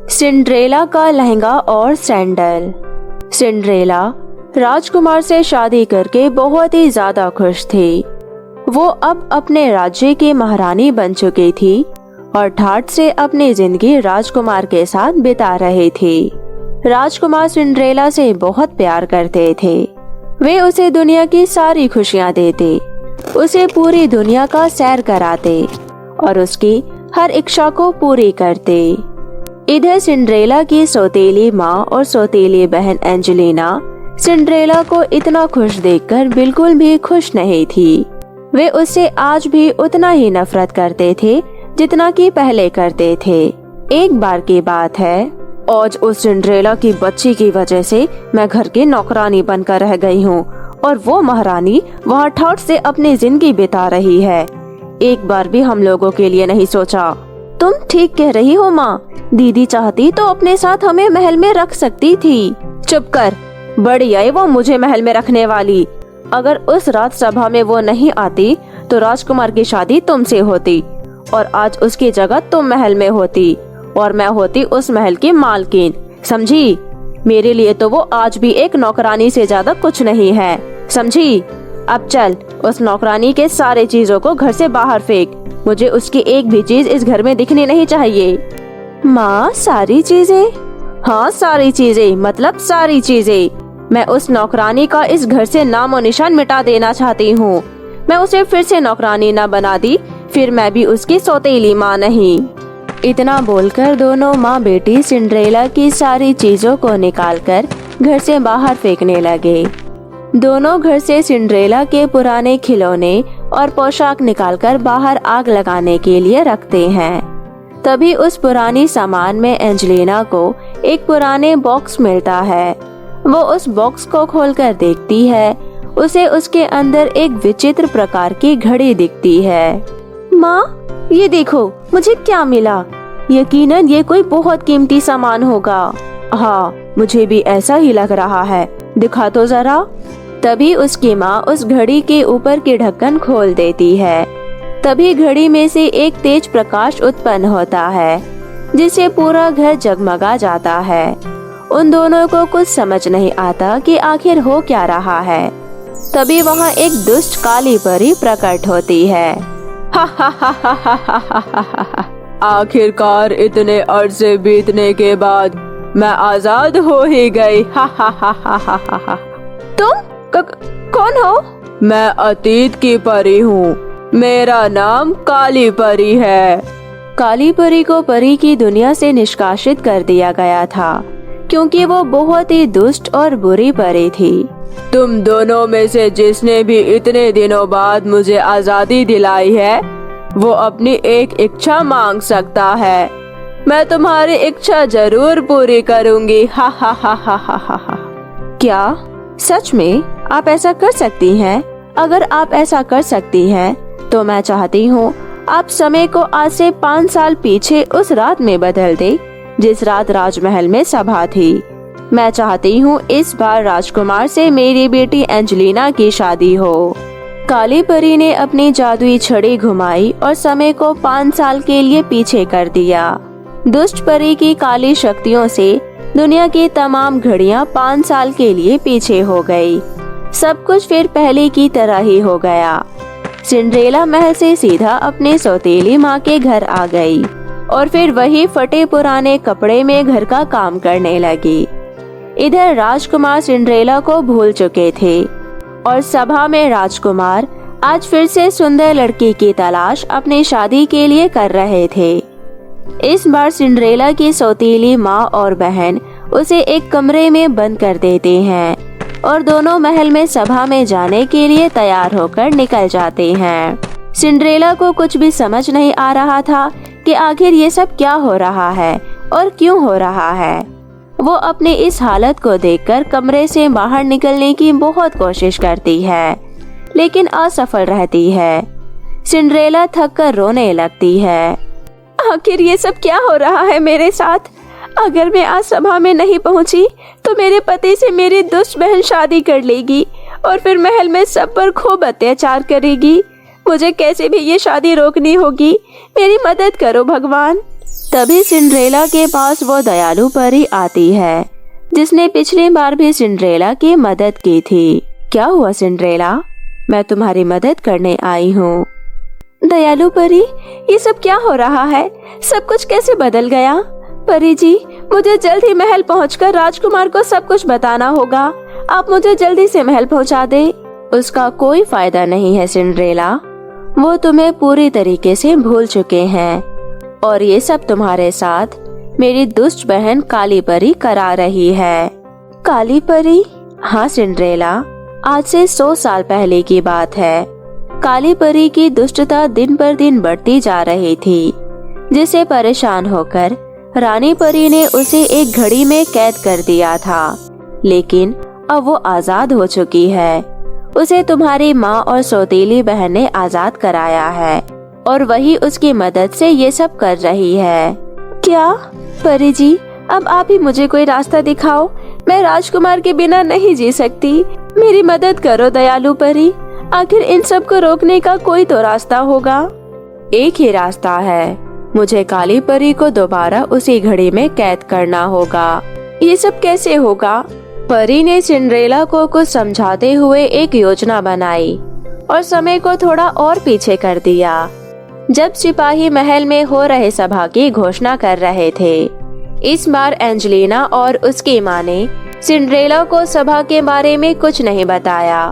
Cinderella का लहंगा और sandal. Cinderella राजकुमार से शादी करके बहुत ही ज्यादा खुश थी। वो अब अपने राज्य की महारानी बन चुकी थी और ठाठ से अपनी जिंदगी राजकुमार के साथ बिता रही थी। राजकुमार सिंड्रेला से बहुत प्यार करते थे। वे उसे दुनिया की सारी खुशियाँ देते, उसे पूरी दुनिया का सैर कराते और उसकी हर इच्छा को पूरी करते। इधर सिंड्रेला की सौतेली माँ और सौतेली बहन एंजेलिना सिंड्रेला को इतना खुश देखकर बिल्कुल भी खुश नहीं थी। वे उससे आज भी उतना ही नफरत करते थे जितना कि पहले करते थे। एक बार की बात है, आज उस सिंड्रेला की बच्ची की वजह से मैं घर की नौकरानी बनकर रह गई हूँ और वो महारानी वहाँ ठाठ से अपनी जिंदगी बिता रही है। एक बार भी हम लोगों के लिए नहीं सोचा। तुम ठीक कह रही हो माँ, दीदी चाहती तो अपने साथ हमें महल में रख सकती थी। चुप कर, बड़ी आई वो मुझे महल में रखने वाली। अगर उस रात सभा में वो नहीं आती तो राजकुमार की शादी तुमसे होती और आज उसकी जगह तुम महल में होती और मैं होती उस महल की मालकिन, समझी? मेरे लिए तो वो आज भी एक नौकरानी से ज्यादा कुछ नहीं है, समझी? अब चल, उस नौकरानी के सारे चीजों को घर से बाहर फेंक। मुझे उसकी एक भी चीज इस घर में दिखनी नहीं चाहिए। माँ, सारी चीजें? हाँ, सारी चीजें, मतलब सारी चीजें। मैं उस नौकरानी का इस घर से नामो निशान मिटा देना चाहती हूँ। मैं उसे फिर से नौकरानी न बना दी, फिर मैं भी उसकी सौतेली माँ नहीं। इतना बोलकर दोनों माँ बेटी सिंड्रेला की सारी चीजों को निकालकर घर से बाहर फेंकने लगे। दोनों घर से सिंड्रेला के पुराने खिलौने और पोशाक निकालकर बाहर आग लगाने के लिए रखते हैं। तभी उस पुरानी सामान में एंजेलिना को एक पुराने बॉक्स मिलता है। वो उस बॉक्स को खोलकर देखती है। उसे उसके अंदर एक विचित्र प्रकार की घड़ी दिखती है। माँ, ये देखो मुझे क्या मिला। यकीनन ये कोई बहुत कीमती सामान होगा। हाँ, मुझे भी ऐसा ही लग रहा है, दिखा तो जरा। तभी उसकी माँ उस घड़ी के ऊपर की ढक्कन खोल देती है। तभी घड़ी में से एक तेज प्रकाश उत्पन्न होता है जिससे पूरा घर जगमगा जाता है। उन दोनों को कुछ समझ नहीं आता कि आखिर हो क्या रहा है। तभी वहाँ एक दुष्ट काली परी प्रकट होती है। हा हा हा हा हा हा हा हा। आखिरकार इतने अरसे बीतने के बाद मैं आजाद हो ही गई। हा हा हा हा हा हा। तुम कौन हो? मैं अतीत की परी हूँ। मेरा नाम काली परी है। काली परी को परी की दुनिया से निष्कासित कर दिया गया था क्योंकि वो बहुत ही दुष्ट और बुरी परी थी। तुम दोनों में से जिसने भी इतने दिनों बाद मुझे आजादी दिलाई है वो अपनी एक इच्छा मांग सकता है। मैं तुम्हारी इच्छा जरूर पूरी करूंगी। हा हा हा हा हा हा। क्या सच में आप ऐसा कर सकती हैं? अगर आप ऐसा कर सकती हैं तो मैं चाहती हूँ आप समय को आज से 5 साल पीछे उस रात में बदल दे जिस रात राजमहल में सभा थी। मैं चाहती हूँ इस बार राजकुमार से मेरी बेटी एंजेलिना की शादी हो। काली परी ने अपनी जादुई छड़ी घुमाई और समय को 5 साल के लिए पीछे कर दिया। दुष्ट परी की काली शक्तियों से दुनिया की तमाम घड़ियां 5 साल के लिए पीछे हो गई। सब कुछ फिर पहले की तरह ही हो गया। सिंड्रेला महल से सीधा अपने सौतेली माँ के घर आ गई और फिर वही फटे पुराने कपड़े में घर का काम करने लगी। इधर राजकुमार सिंड्रेला को भूल चुके थे और सभा में राजकुमार आज फिर से सुंदर लड़की की तलाश अपनी शादी के लिए कर रहे थे। इस बार सिंड्रेला की सौतेली माँ और बहन उसे एक कमरे में बंद कर देते हैं और दोनों महल में सभा में जाने के लिए तैयार होकर निकल जाते हैं। सिंड्रेला को कुछ भी समझ नहीं आ रहा था कि आखिर ये सब क्या हो रहा है और क्यों हो रहा है। वो अपनी इस हालत को देखकर कमरे से बाहर निकलने की बहुत कोशिश करती है लेकिन असफल रहती है। सिंड्रेला थक कर रोने लगती है। आखिर ये सब क्या हो रहा है मेरे साथ? अगर मैं आज सभा में नहीं पहुंची तो मेरे पति से मेरी दुष्ट बहन शादी कर लेगी और फिर महल में सब पर खूब अत्याचार करेगी। मुझे कैसे भी ये शादी रोकनी होगी। मेरी मदद करो भगवान। तभी सिंड्रेला के पास वो दयालु परी आती है जिसने पिछली बार भी सिंड्रेला की मदद की थी। क्या हुआ सिंड्रेला? मैं तुम्हारी मदद करने आई हूँ। दयालु परी, ये सब क्या हो रहा है? सब कुछ कैसे बदल गया? परी जी, मुझे जल्द ही महल पहुंचकर राजकुमार को सब कुछ बताना होगा। आप मुझे जल्दी से महल पहुंचा दे। उसका कोई फायदा नहीं है सिंड्रेला, वो तुम्हें पूरी तरीके से भूल चुके हैं और ये सब तुम्हारे साथ मेरी दुष्ट बहन काली परी करा रही है। काली परी? हाँ सिंड्रेला, आज से 100 साल पहले की बात है। काली परी की दुष्टता दिन पर दिन बढ़ती जा रही थी, जिसे परेशान होकर रानी परी ने उसे एक घड़ी में कैद कर दिया था, लेकिन अब वो आजाद हो चुकी है। उसे तुम्हारी माँ और सौतेली बहन ने आजाद कराया है और वही उसकी मदद से ये सब कर रही है। क्या? परी जी, अब आप ही मुझे कोई रास्ता दिखाओ। मैं राजकुमार के बिना नहीं जी सकती। मेरी मदद करो दयालु परी। आखिर इन सब को रोकने का कोई तो रास्ता होगा। एक ही रास्ता है, मुझे काली परी को दोबारा उसी घड़ी में कैद करना होगा। ये सब कैसे होगा? परी ने सिंड्रेला को कुछ समझाते हुए एक योजना बनाई और समय को थोड़ा और पीछे कर दिया। जब सिपाही महल में हो रहे सभा की घोषणा कर रहे थे, इस बार एंजेलिना और उसकी माँ ने सिंड्रेला को सभा के बारे में कुछ नहीं बताया।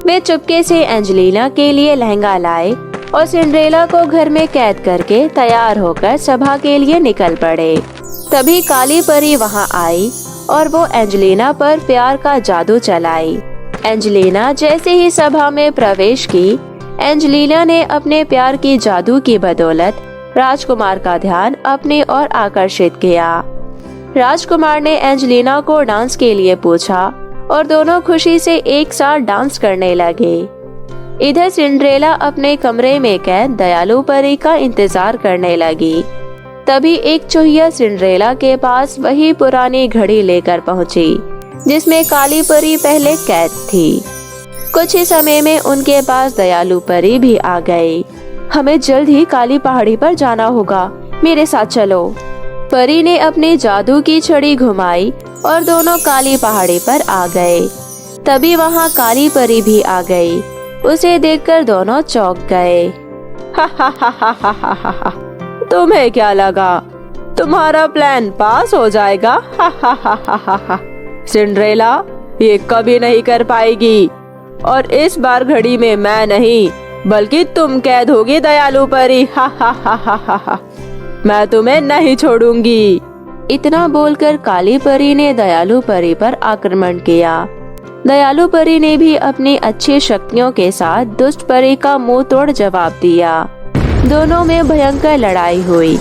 वे चुपके से एंजेलिना के लिए लहंगा लाए और सिंड्रेला को घर में कैद करके तैयार होकर सभा के लिए निकल पड़े। तभी काली परी वहां आई और वो एंजेलिना पर प्यार का जादू चलाई। एंजेलिना जैसे ही सभा में प्रवेश की, एंजेलिना ने अपने प्यार की जादू की बदौलत राजकुमार का ध्यान अपनी ओर आकर्षित किया। राजकुमार ने एंजेलिना को डांस के लिए पूछा और दोनों खुशी से एक साथ डांस करने लगे। इधर सिंड्रेला अपने कमरे में कैद दयालु परी का इंतजार करने लगी। तभी एक चूहिया सिंड्रेला के पास वही पुरानी घड़ी लेकर पहुंची जिसमें काली परी पहले कैद थी। कुछ ही समय में उनके पास दयालु परी भी आ गई। हमें जल्द ही काली पहाड़ी पर जाना होगा, मेरे साथ चलो। परी ने अपनी जादू की छड़ी घुमाई और दोनों काली पहाड़ी पर आ गए। तभी वहाँ काली परी भी आ गई। उसे देखकर दोनों चौंक गए। हा हा हा हा हा हा हा। तुम्हें क्या लगा तुम्हारा प्लान पास हो जाएगा? हा हा हा हा हा हा। सिंड्रेला ये कभी नहीं कर पाएगी और इस बार घड़ी में मैं नहीं बल्कि तुम कैद होगी दयालु परी। हा हा हा हा हा हा। मैं तुम्हें नहीं छोड़ूंगी। इतना बोलकर काली परी ने दयालु परी पर आक्रमण किया। दयालु परी ने भी अपनी अच्छी शक्तियों के साथ दुष्ट परी का मुंह तोड़ जवाब दिया। दोनों में भयंकर लड़ाई हुई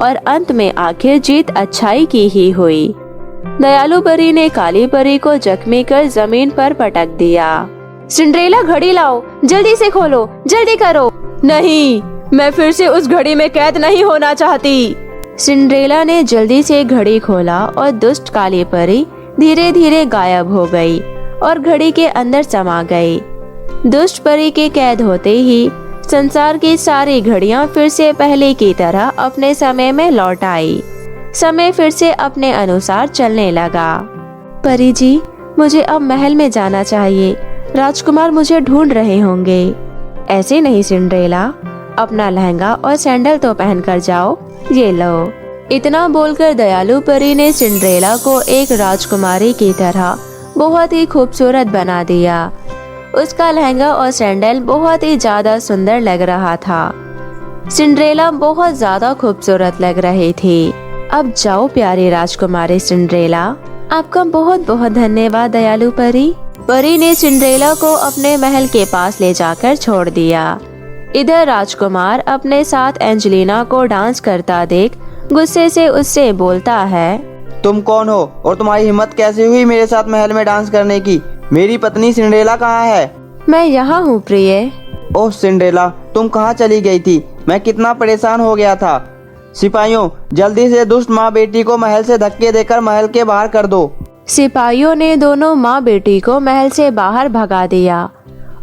और अंत में आखिर जीत अच्छाई की ही हुई। दयालु परी ने काली परी को जख्मी कर जमीन पर पटक दिया। सिंड्रेला घड़ी लाओ, जल्दी से खोलो, जल्दी करो। नहीं, मैं फिर से उस घड़ी में कैद नहीं होना चाहती। सिंड्रेला ने जल्दी से घड़ी खोला और दुष्ट काली परी धीरे धीरे गायब हो गई और घड़ी के अंदर समा गई। दुष्ट परी के कैद होते ही संसार की सारी घड़ियां फिर से पहले की तरह अपने समय में लौट आई। समय फिर से अपने अनुसार चलने लगा। परी जी, मुझे अब महल में जाना चाहिए। राजकुमार मुझे ढूंढ रहे होंगे। ऐसे नहीं सिंड्रेला, अपना लहंगा और सैंडल तो पहन कर जाओ। ये लो। इतना बोलकर दयालु परी ने सिंड्रेला को एक राजकुमारी की तरह बहुत ही खूबसूरत बना दिया। उसका लहंगा और सैंडल बहुत ही ज्यादा सुंदर लग रहा था। सिंड्रेला बहुत ज्यादा खूबसूरत लग रही थी। अब जाओ प्यारी राजकुमारी सिंड्रेला। आपका बहुत बहुत धन्यवाद दयालु परी। परी ने सिंड्रेला को अपने महल के पास ले जाकर छोड़ दिया। इधर राजकुमार अपने साथ एंजेलिना को डांस करता देख गुस्से से उससे बोलता है, तुम कौन हो और तुम्हारी हिम्मत कैसे हुई मेरे साथ महल में डांस करने की? मेरी पत्नी सिंड्रेला कहाँ है? मैं यहाँ हूँ प्रिय। ओह सिंड्रेला, तुम कहाँ चली गई थी? मैं कितना परेशान हो गया था। सिपाहियों, जल्दी से दुष्ट माँ बेटी को महल से धक्के देकर महल के बाहर कर दो। सिपाहियों ने दोनों माँ बेटी को महल से बाहर भगा दिया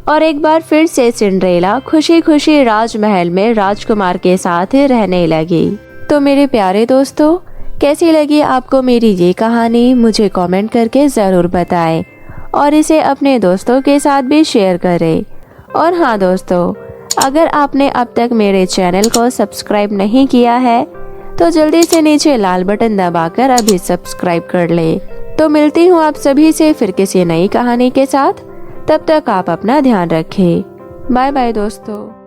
और एक बार फिर से सिंड्रेला खुशी खुशी राजमहल में राजकुमार के साथ रहने लगी। तो मेरे प्यारे दोस्तों, कैसी लगी आपको मेरी ये कहानी, मुझे कमेंट करके ज़रूर बताएं और इसे अपने दोस्तों के साथ भी शेयर करें। और हाँ दोस्तों, अगर आपने अब तक मेरे चैनल को सब्सक्राइब नहीं किया है तो जल्दी से नीचे लाल बटन दबाकर अभी सब्सक्राइब कर ले। तो मिलती हूँ आप सभी से फिर किसी नई कहानी के साथ। तब तक आप अपना ध्यान रखें। बाय बाय दोस्तों।